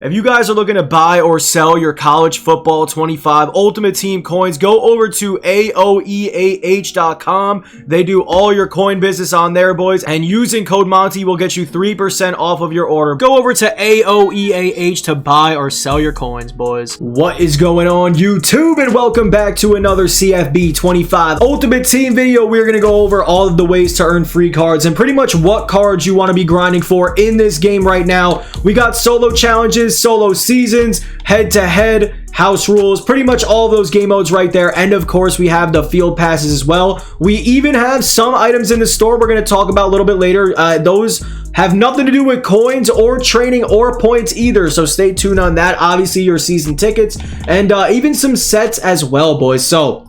If you guys are looking to buy or sell your college football 25 Ultimate Team coins, go over to AOEAH.com. They do all your coin business on there, boys. And using code Monty will get you 3% off of your order. Go over to AOEAH to buy or sell your coins, boys. What is going on, YouTube? And welcome back to another CFB 25 Ultimate Team video. We're going to go over all of the ways to earn free cards and pretty much what cards you want to be grinding for in this game right now. We got solo challenges, solo seasons, head-to-head, house rules, pretty much all those game modes right there. And of course, we have the field passes as well. We even have some items in the store we're going to talk about a little bit later. Those have nothing to do with coins or training or points either, so stay tuned on that. Obviously, your season tickets and even some sets as well, boys. So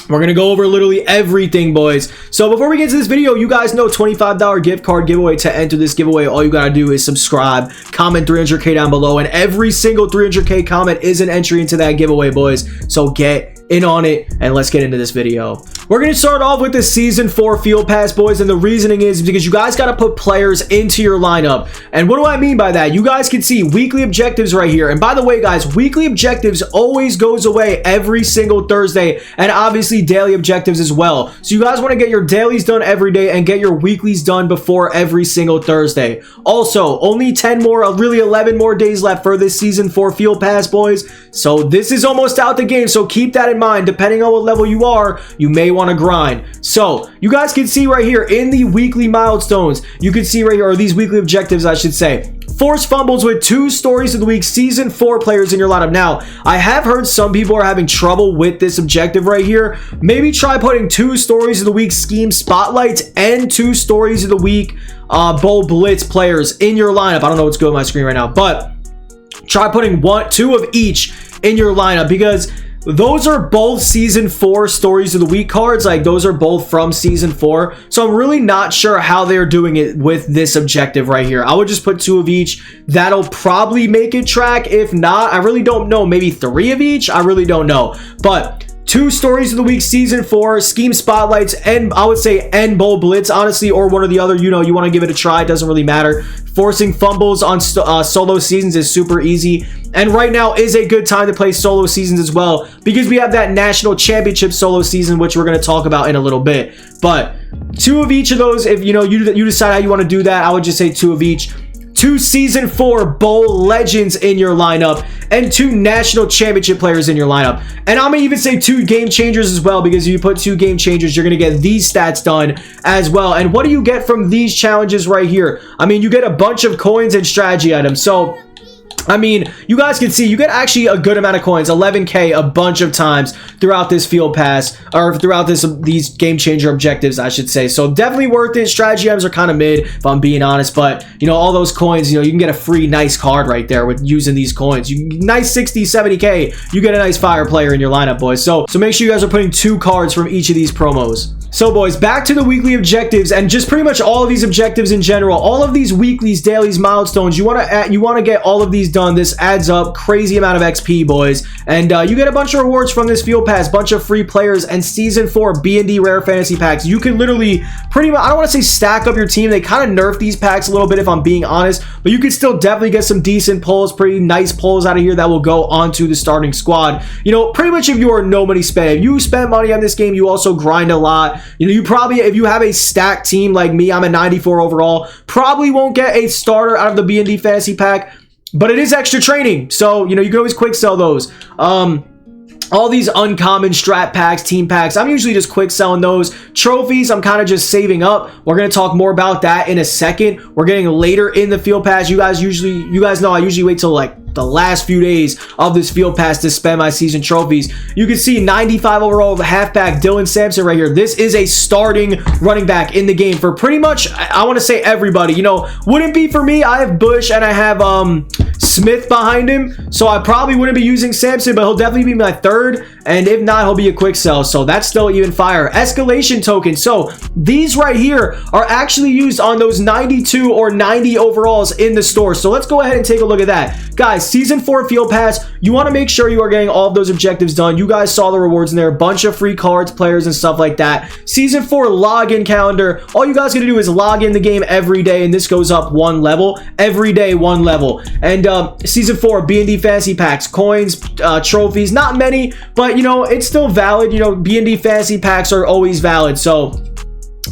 we're going to go over literally everything, boys. So before we get to this video, you guys know $25 gift card giveaway. To enter this giveaway, all you got to do is subscribe, comment 300K down below, and every single 300K comment is an entry into that giveaway, boys. So get in on it and let's get into this video. We're going to start off with the season 4 field pass, boys, and the reasoning is because you guys got to put players into your lineup. And what do I mean by that? You guys can see weekly objectives right here. And by the way, guys, weekly objectives always goes away every single Thursday, and obviously daily objectives as well. So you guys want to get your dailies done every day and get your weeklies done before every single Thursday. Also, only 10 more, really 11 more days left for this season 4 field pass, boys. So this is almost out the game, so keep that in mind. Depending on what level you are, you may want to grind. So you guys can see right here in the weekly milestones, you can see right here, or these weekly objectives I should say, force fumbles with 2 stories of the week, season 4 players in your lineup. Now I have heard some people are having trouble with this objective right here. Maybe try putting 2 stories of the week scheme spotlights and 2 stories of the week bowl blitz players in your lineup. I don't know what's going on my screen right now, but try putting 2 of each in your lineup, because those are both season 4 stories of the week cards. Like, those are both from season 4. So I'm really not sure how they're doing it with this objective right here. I would just put 2 of each. That'll probably make it track. If not, I really don't know. Maybe 3 of each. I really don't know. But 2 stories of the week, season 4, scheme spotlights, and I would say end bowl blitz, honestly, or one or the other. You know, you want to give it a try. It doesn't really matter. Forcing fumbles on solo seasons is super easy. And right now is a good time to play solo seasons as well, because we have that national championship solo season, which we're going to talk about in a little bit. But 2 of each of those, if you know you decide how you want to do that, I would just say 2 of each. 2 season 4 bowl legends in your lineup and 2 national championship players in your lineup. And I'm gonna even say 2 game changers as well, because if you put 2 game changers, you're gonna get these stats done as well. And what do you get from these challenges right here? I mean, you get a bunch of coins and strategy items. So I mean, you guys can see you get actually a good amount of coins, 11K, a bunch of times throughout this field pass, or throughout these game changer objectives, I should say. So definitely worth it. Strategy items are kind of mid, if I'm being honest, but you know, all those coins, you know, you can get a free nice card right there with using these coins. Nice 60, 70K, you get a nice fire player in your lineup, boys. So make sure you guys are putting 2 cards from each of these promos. So boys, back to the weekly objectives and just pretty much all of these objectives in general. All of these weeklies, dailies, milestones, you want to get all of these done. This adds up crazy amount of XP, boys, and you get a bunch of rewards from this field pass, bunch of free players, and season 4 B&D rare fantasy packs. You can literally pretty much, I don't want to say stack up your team. They kind of nerfed these packs a little bit, if I'm being honest, but you can still definitely get some decent pulls, pretty nice pulls out of here that will go onto the starting squad. You know, pretty much if you are no money spend, if you spend money on this game, you also grind a lot. You know, you probably, if you have a stacked team like me, I'm a 94 overall, probably won't get a starter out of the B&D fantasy pack, but it is extra training. So, you know, you can always quick sell those. All these uncommon strat packs, team packs, I'm usually just quick selling those. Trophies, I'm kind of just saving up. We're going to talk more about that in a second. We're getting later in the field pass. You guys know I usually wait till like the last few days of this field pass to spend my season trophies. You can see 95 overall halfback Dylan Sampson right here. This is a starting running back in the game for pretty much, I want to say, everybody. You know, wouldn't be for me. I have Bush and I have Smith behind him, so I probably wouldn't be using Sampson, but he'll definitely be my 3rd, and if not, he'll be a quick sell, so that's still even fire. Escalation token, so these right here are actually used on those 92 or 90 overalls in the store. So let's go ahead and take a look at that, guys. Season 4 field pass, you want to make sure you are getting all of those objectives done. You guys saw the rewards in there, a bunch of free cards, players, and stuff like that. Season 4 login calendar, all you guys gonna do is log in the game every day, and this goes up 1 level every day, 1 level. And Season 4 B&D Fantasy Packs, coins, trophies, not many, but, you know, it's still valid. You know, B&D Fantasy Packs are always valid, so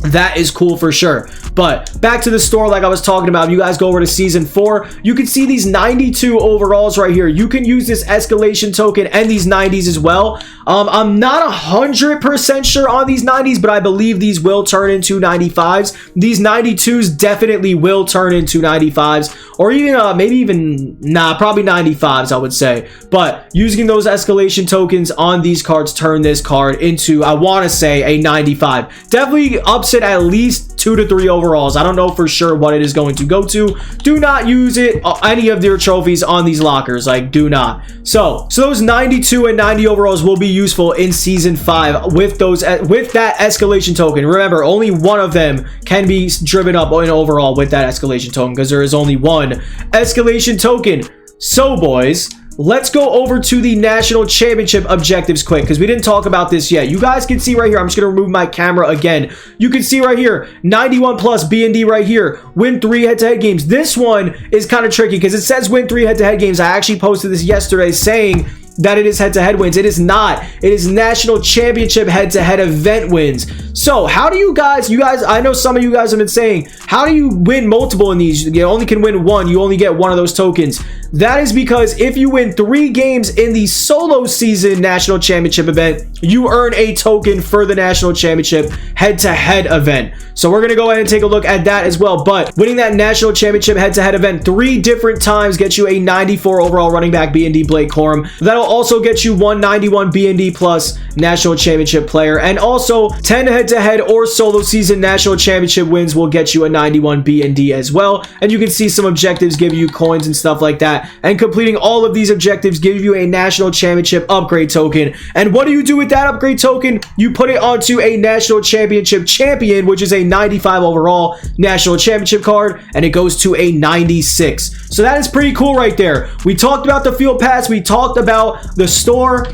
that is cool for sure. But back to the store, like I was talking about, you guys go over to Season 4, you can see these 92 overalls right here. You can use this escalation token and these 90s as well. I'm not 100% sure on these 90s, but I believe these will turn into 95s. These 92s definitely will turn into 95s, or even maybe even probably 95s, I would say. But using those escalation tokens on these cards turn this card into, I want to say, a 95. Definitely ups it at least 2 to 3 overalls. I don't know for sure what it is going to go to. Do not use it any of their trophies on these lockers, like, do not. So those 92 and 90 overalls will be useful in Season 5 with that escalation token. Remember, only one of them can be driven up in overall with that escalation token, because there is only one escalation token. So boys, let's go over to the national championship objectives quick, because we didn't talk about this yet. You guys can see right here, I'm just going to remove my camera again. You can see right here, 91 plus B&D right here. Win 3 head-to-head games. This one is kind of tricky because it says win 3 head-to-head games. I actually posted this yesterday saying that it is head-to-head wins. It is not. It is national championship head-to-head event wins. So how do you guys, I know some of you guys have been saying, how do you win multiple in these? You only can win one. You only get one of those tokens. That is because if you win 3 games in the solo season national championship event, you earn a token for the national championship head-to-head event. So we're going to go ahead and take a look at that as well. But winning that national championship head-to-head event 3 different times gets you a 94 overall running back B&D Blake Corum. That'll also get you 191 B&D plus national championship player, and also 10 head-to-head or solo season national championship wins will get you a 91 B&D as well. And you can see some objectives give you coins and stuff like that, and completing all of these objectives give you a national championship upgrade token. And what do you do with that upgrade token? You put it onto a national championship champion, which is a 95 overall national championship card, and it goes to a 96. So that is pretty cool right there. We talked about the field pass, we talked about the store.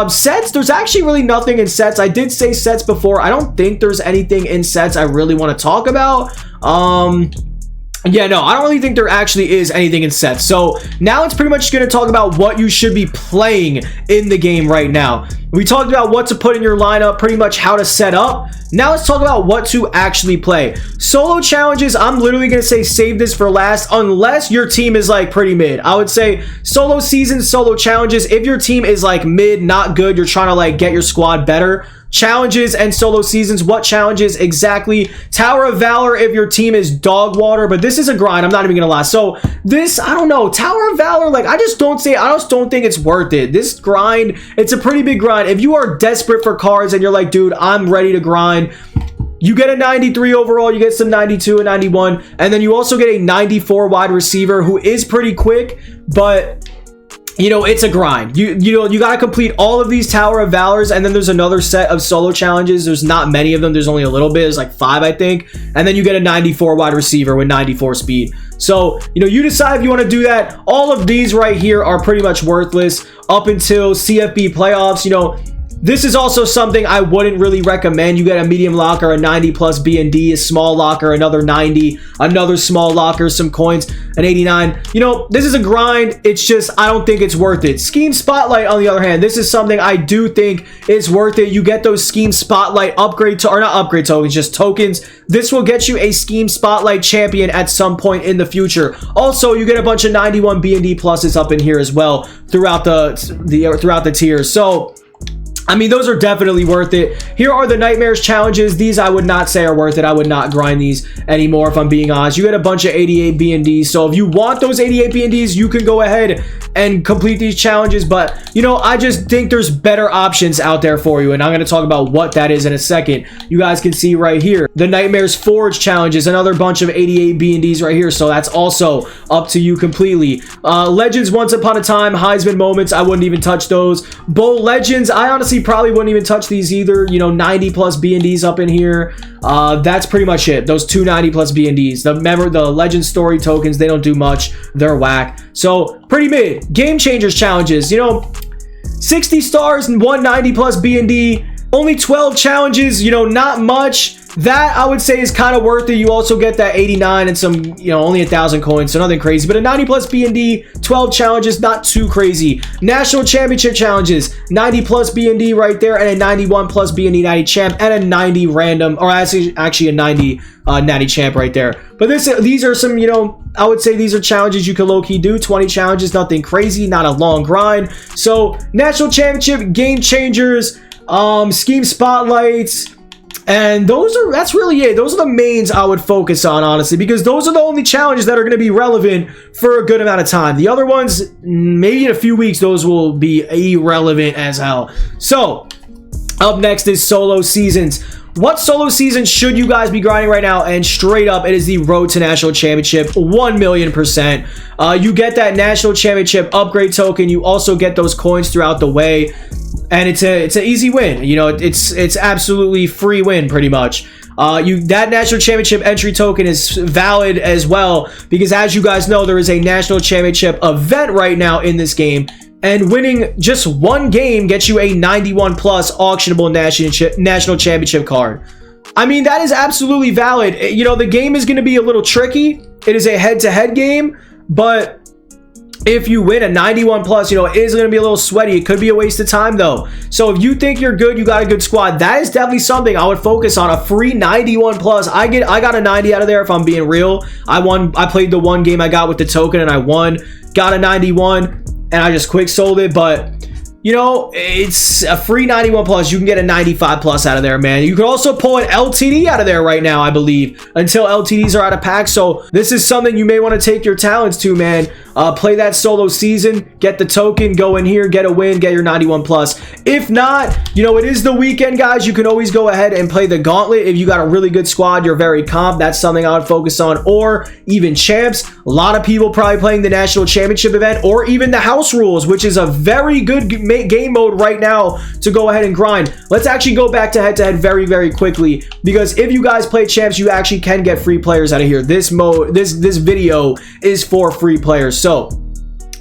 Sets, there's actually really nothing in sets. I did say sets before. I don't think there's anything in sets I really want to talk about. Yeah, no, I don't really think there actually is anything in sets. So now it's pretty much going to talk about what you should be playing in the game right now. We talked about what to put in your lineup, pretty much how to set up. Now let's talk about what to actually play. Solo challenges, I'm literally going to say save this for last unless your team is like pretty mid. I would say solo seasons, solo challenges, if your team is like mid, not good, you're trying to like get your squad better. Challenges and solo seasons, what challenges exactly? Tower of Valor if your team is dog water, but this is a grind, I'm not even gonna lie. So this, I don't know, Tower of Valor, like I just don't think it's worth it. This grind, it's a pretty big grind. If you are desperate for cards and you're like, dude, I'm ready to grind, you get a 93 overall, you get some 92 and 91, and then you also get a 94 wide receiver who is pretty quick, but you know, it's a grind. You got to complete all of these Tower of Valors, and then there's another set of solo challenges. There's not many of them. There's only a little bit. There's like 5, I think. And then you get a 94 wide receiver with 94 speed. So, you know, you decide if you want to do that. All of these right here are pretty much worthless up until CFB playoffs. You know, this is also something I wouldn't really recommend. You get a medium locker, a 90 plus B&D, a small locker, another 90, another small locker, some coins, an 89. You know, this is a grind. It's just, I don't think it's worth it. Scheme Spotlight, on the other hand, this is something I do think is worth it. You get those Scheme Spotlight or not upgrade tokens, just tokens. This will get you a Scheme Spotlight champion at some point in the future. Also, you get a bunch of 91 B&D pluses up in here as well throughout the tiers. So I mean, those are definitely worth it. Here are the Nightmares challenges. These I would not say are worth it. I would not grind these anymore, if I'm being honest. You get a bunch of 88 B&Ds. So if you want those 88 B&Ds, you can go ahead and complete these challenges. But, you know, I just think there's better options out there for you. And I'm going to talk about what that is in a second. You guys can see right here, the Nightmares Forge challenges, another bunch of 88 B&Ds right here. So that's also up to you completely. Legends Once Upon a Time, Heisman Moments, I wouldn't even touch those. Bowl Legends, I honestly probably wouldn't even touch these either. You know, 90 plus B&Ds up in here. That's pretty much it. Those 290 plus B&Ds. Remember, the Legend Story tokens, they don't do much. They're whack. So pretty mid. Game Changers challenges, you know, 60 stars and 190 plus B&D. Only 12 challenges, you know, not much. that I would say is kind of worth it. You also get that 89 and some, you know, only 1,000 coins, so nothing crazy. But a 90 plus B&D, 12 challenges, not too crazy. National Championship challenges, 90 plus B&D right there, and a 91 plus B&D natty champ, and a 90 random, or actually a 90 natty champ right there. But these are some, you know, I would say these are challenges you can low-key do. 20 challenges, nothing crazy, not a long grind. So National Championship, Game Changers, Scheme Spotlights, and that's really it. Those are the mains I would focus on, honestly, because those are the only challenges that are going to be relevant for a good amount of time. The other ones, maybe in a few weeks, those will be irrelevant as hell. So up next is solo seasons. What solo season should you guys be grinding right now? And straight up, it is the Road to National Championship, 1,000,000%. You get that National Championship upgrade token. You also get those coins throughout the way, and it's an easy win. You know, it's absolutely free win pretty much. That National Championship entry token is valid as well, because as you guys know, there is a National Championship event right now in this game. And winning just one game gets you a 91 plus auctionable National Championship card. I mean, that is absolutely valid. You know, the game is going to be a little tricky. It is a head-to-head game, but if you win a 91 plus, you know, it is going to be a little sweaty. It could be a waste of time, though. So if you think you're good, you got a good squad, that is definitely something I would focus on. A free 91 plus. I got a 90 out of there, if I'm being real. I played the one game I got with the token, and I won. Got a 91. And I just quick sold it, but you know, it's a free 91 plus. You can get a 95 plus out of there, man. You can also pull an LTD out of there right now, I believe, until LTDs are out of packs. So this is something you may want to take your talents to, man. Play that solo season, get the token, go in here, get a win, get your 91 plus. If not, you know, it is the weekend, guys. You can always go ahead and play the gauntlet. If you got a really good squad, you're very comp, that's something I would focus on. Or even champs. A lot of people probably playing the National Championship event, or even the house rules, which is a very good game mode right now to go ahead and grind. Let's actually go back to head-to-head very, very quickly, because if you guys play champs, you actually can get free players out of here. This video is for free players. So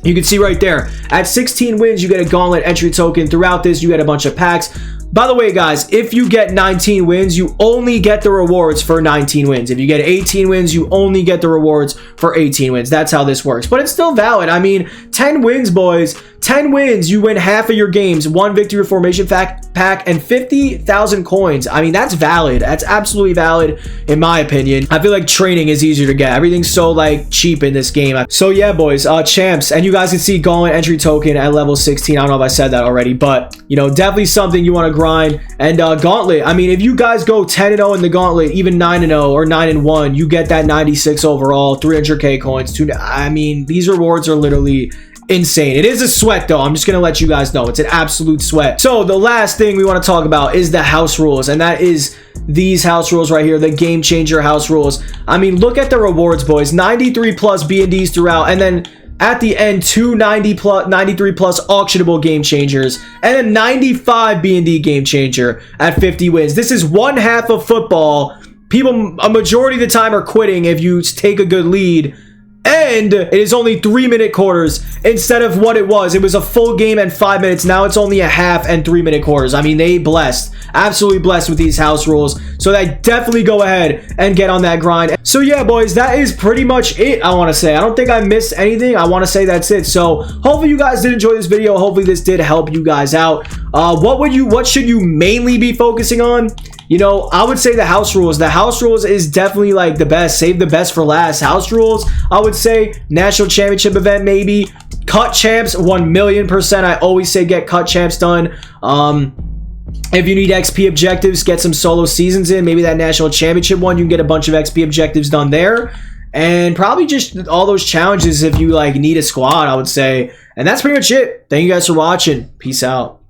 you can see right there, at 16 wins, you get a gauntlet entry token. Throughout this, you get a bunch of packs. By the way, guys, if you get 19 wins, you only get the rewards for 19 wins. If you get 18 wins, you only get the rewards for 18 wins. That's how this works. But it's still valid. I mean, 10 wins, boys. 10 wins, you win half of your games, 1 victory formation pack, and 50,000 coins. I mean, that's valid. That's absolutely valid, in my opinion. I feel like training is easier to get. Everything's so, like, cheap in this game. So, yeah, boys, champs. And you guys can see gauntlet entry token at level 16. I don't know if I said that already, but, you know, definitely something you want to grind. And gauntlet, I mean, if you guys go 10-0 in the gauntlet, even 9-0 or 9-1, you get that 96 overall, 300k coins. I mean, these rewards are literally insane. It is a sweat, though. I'm just gonna let you guys know it's an absolute sweat. So the last thing we want to talk about is the house rules, and that is these house rules right here, the game changer house rules. I mean, look at the rewards, boys. 93 plus B&Ds throughout, and then at the end, 93 plus auctionable game changers, and a 95 B&D game changer at 50 wins. This is one half of football. People, a majority of the time, are quitting if you take a good lead. And it is only 3-minute quarters instead of what it was. It was a full game and 5 minutes. Now it's only a half and 3-minute quarters. I mean, they blessed. Absolutely blessed with these house rules. So they definitely go ahead and get on that grind. So yeah, boys, that is pretty much it, I want to say. I don't think I missed anything. I want to say that's it. So hopefully you guys did enjoy this video. Hopefully this did help you guys out. What should you mainly be focusing on? You know, I would say the house rules. The house rules is definitely like the best. Save the best for last. House rules, I would say. National Championship event, maybe. Cut champs, 1,000,000%. I always say get cut champs done. If you need XP objectives, get some solo seasons in. Maybe that National Championship one, you can get a bunch of XP objectives done there. And probably just all those challenges if you like need a squad, I would say. And that's pretty much it. Thank you guys for watching. Peace out.